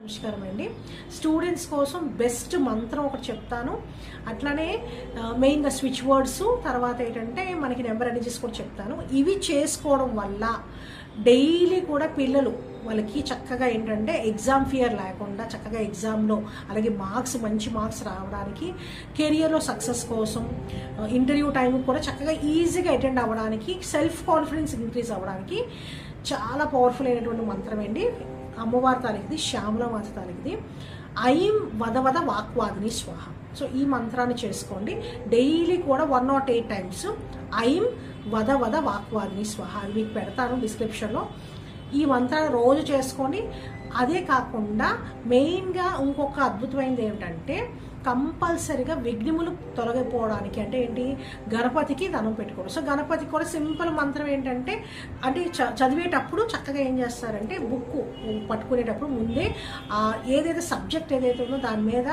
నమస్కారం అండి. స్టూడెంట్స్ కోసం బెస్ట్ మంత్రం ఒకటి చెప్తాను. అట్లానే మెయిన్గా స్విచ్ వర్డ్స్, తర్వాత ఏంటంటే మనకి నెంబర్ ఎనర్జీస్ కూడా చెప్తాను. ఇవి చేసుకోవడం వల్ల డైలీ కూడా పిల్లలు వాళ్ళకి చక్కగా ఏంటంటే ఎగ్జామ్ ఫియర్ లేకుండా చక్కగా ఎగ్జామ్లో అలాగే మంచి మార్క్స్ రావడానికి, కెరియర్లో సక్సెస్ కోసం, ఇంటర్వ్యూ టైం కూడా చక్కగా ఈజీగా అటెండ్ అవ్వడానికి, సెల్ఫ్ కాన్ఫిడెన్స్ ఇంక్రీజ్ అవ్వడానికి చాలా పవర్ఫుల్ అయినటువంటి మంత్రం అండి. అమ్మవారి తారీఖుది, శ్యామలమాత తారీఖుది. ఐం వద వాక్వాదిని స్వాహ. సో ఈ మంత్రాన్ని చేసుకోండి డైలీ కూడా 108 టైమ్స్. ఐం వద వాక్వాదిని స్వాహ, అది మీకు పెడతాను డిస్క్రిప్షన్లో. ఈ మంత్రాన్ని రోజు చేసుకోండి. అదే కాకుండా మెయిన్గా ఇంకొక అద్భుతమైనది ఏమిటంటే కంపల్సరిగా విఘ్నములు తొలగిపోవడానికి అంటే ఏంటి, గణపతికి ధనం పెట్టుకోవడం. సో గణపతికి కూడా సింపుల్ మంత్రం ఏంటంటే, అంటే చదివేటప్పుడు చక్కగా ఏం చేస్తారంటే బుక్ పట్టుకునేటప్పుడు ముందే ఏదైతే సబ్జెక్ట్ ఏదైతే ఉందో దాని మీద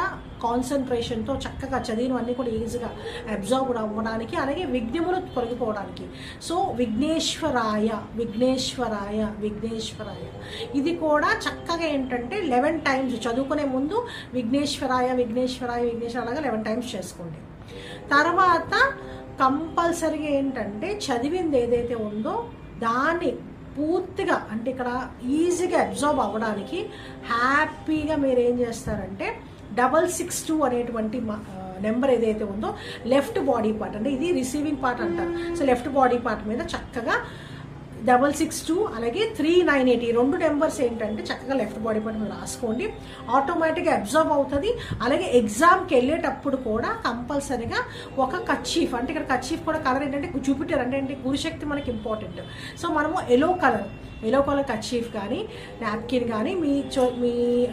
కాన్సన్ట్రేషన్తో చక్కగా చదివినవన్నీ కూడా ఈజీగా అబ్జర్వ్ అవ్వడానికి, అలాగే విఘ్నములు తొలగిపోవడానికి. సో విఘ్నేశ్వరాయ విఘ్నేశ్వరాయ విఘ్నేశ్వరాయ, ఇది కూడా చక్కగా ఏంటంటే 11 టైమ్స్ చదువుకునే ముందు విఘ్నేశ్వరాయ విఘ్నేశ్వరాయ విఘ్నేశ్వరాయగా 11 టైమ్స్ చేసుకోండి. తర్వాత కంపల్సరీగా ఏంటంటే చదివింది ఏదైతే ఉందో దాన్ని పూర్తిగా అంటే ఇక్కడ ఈజీగా అబ్జర్వ్ అవ్వడానికి హ్యాపీగా మీరు ఏం చేస్తారంటే 662 అనేటువంటి నెంబర్ ఏదైతే ఉందో లెఫ్ట్ బాడీ పార్ట్, అంటే ఇది రిసీవింగ్ పార్ట్ అంటారు. సో లెఫ్ట్ బాడీ పార్ట్ మీద చక్కగా 662 అలాగే 398 ఈ రెండు నెంబర్స్ ఏంటంటే చక్కగా లెఫ్ట్ బాడీ పార్ట్ మీద రాసుకోండి. ఆటోమేటిక్గా అబ్జర్వ్ అవుతుంది. అలాగే ఎగ్జామ్కి వెళ్ళేటప్పుడు కూడా కంపల్సరీగా ఒక కర్చీఫ్, అంటే ఇక్కడ కర్చీఫ్ కూడా కలర్ ఏంటంటే జూపిటర్, అంటే ఏంటి గురుశక్తి మనకి ఇంపార్టెంట్. సో మనము ఎల్లో కలర్ కర్చీఫ్ కానీ నాప్కిన్ కానీ మీ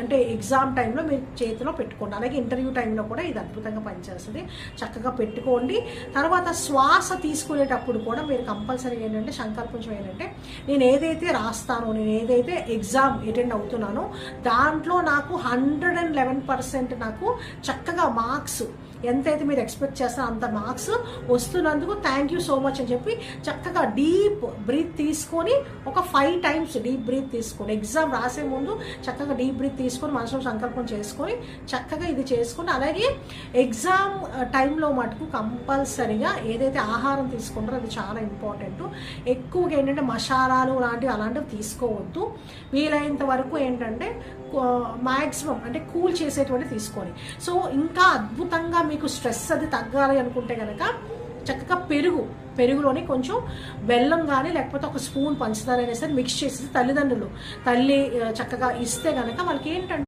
అంటే ఎగ్జామ్ టైంలో మీరు చేతిలో పెట్టుకోండి. అలాగే ఇంటర్వ్యూ టైంలో కూడా ఇది అద్భుతంగా పనిచేస్తుంది. చక్కగా పెట్టుకోండి. తర్వాత శ్వాస తీసుకునేటప్పుడు కూడా మీరు కంపల్సరీగా ఏంటంటే సంకల్పించడం ఏంటంటే, నేను ఏదైతే రాస్తానో, నేను ఏదైతే ఎగ్జామ్ అటెండ్ అవుతున్నానో దాంట్లో నాకు 111% నాకు చక్కగా మార్క్స్ ఎంతైతే మీరు ఎక్స్పెక్ట్ చేస్తారో అంత మార్క్స్ వస్తున్నందుకు థ్యాంక్ యూ సో మచ్ అని చెప్పి చక్కగా డీప్ బ్రీత్ తీసుకొని ఒక 5 టైమ్స్ డీప్ బ్రీత్ తీసుకోండి. ఎగ్జామ్ రాసే ముందు చక్కగా డీప్ బ్రీత్ తీసుకొని మనసులో సంకల్పం చేసుకొని చక్కగా ఇది చేసుకొని, అలాగే ఎగ్జామ్ టైంలో మటుకు కంపల్సరీగా ఏదైతే ఆహారం తీసుకుంటారో అది చాలా ఇంపార్టెంట్. ఎక్కువగా ఏంటంటే మసాలాలు అలాంటివి తీసుకోవద్దు. వీలైనంత వరకు ఏంటంటే మ్యాక్సిమం అంటే కూల్ చేసేటువంటి తీసుకోండి. సో ఇంకా అద్భుతంగా మీకు స్ట్రెస్ అది తగ్గాలి అనుకుంటే కనుక చక్కగా పెరుగులోని కొంచెం బెల్లం కానీ లేకపోతే ఒక స్పూన్ పంచదార అయినా సరే మిక్స్ చేసి తల్లి చక్కగా ఇస్తే కనుక వాళ్ళకి ఏంటంటే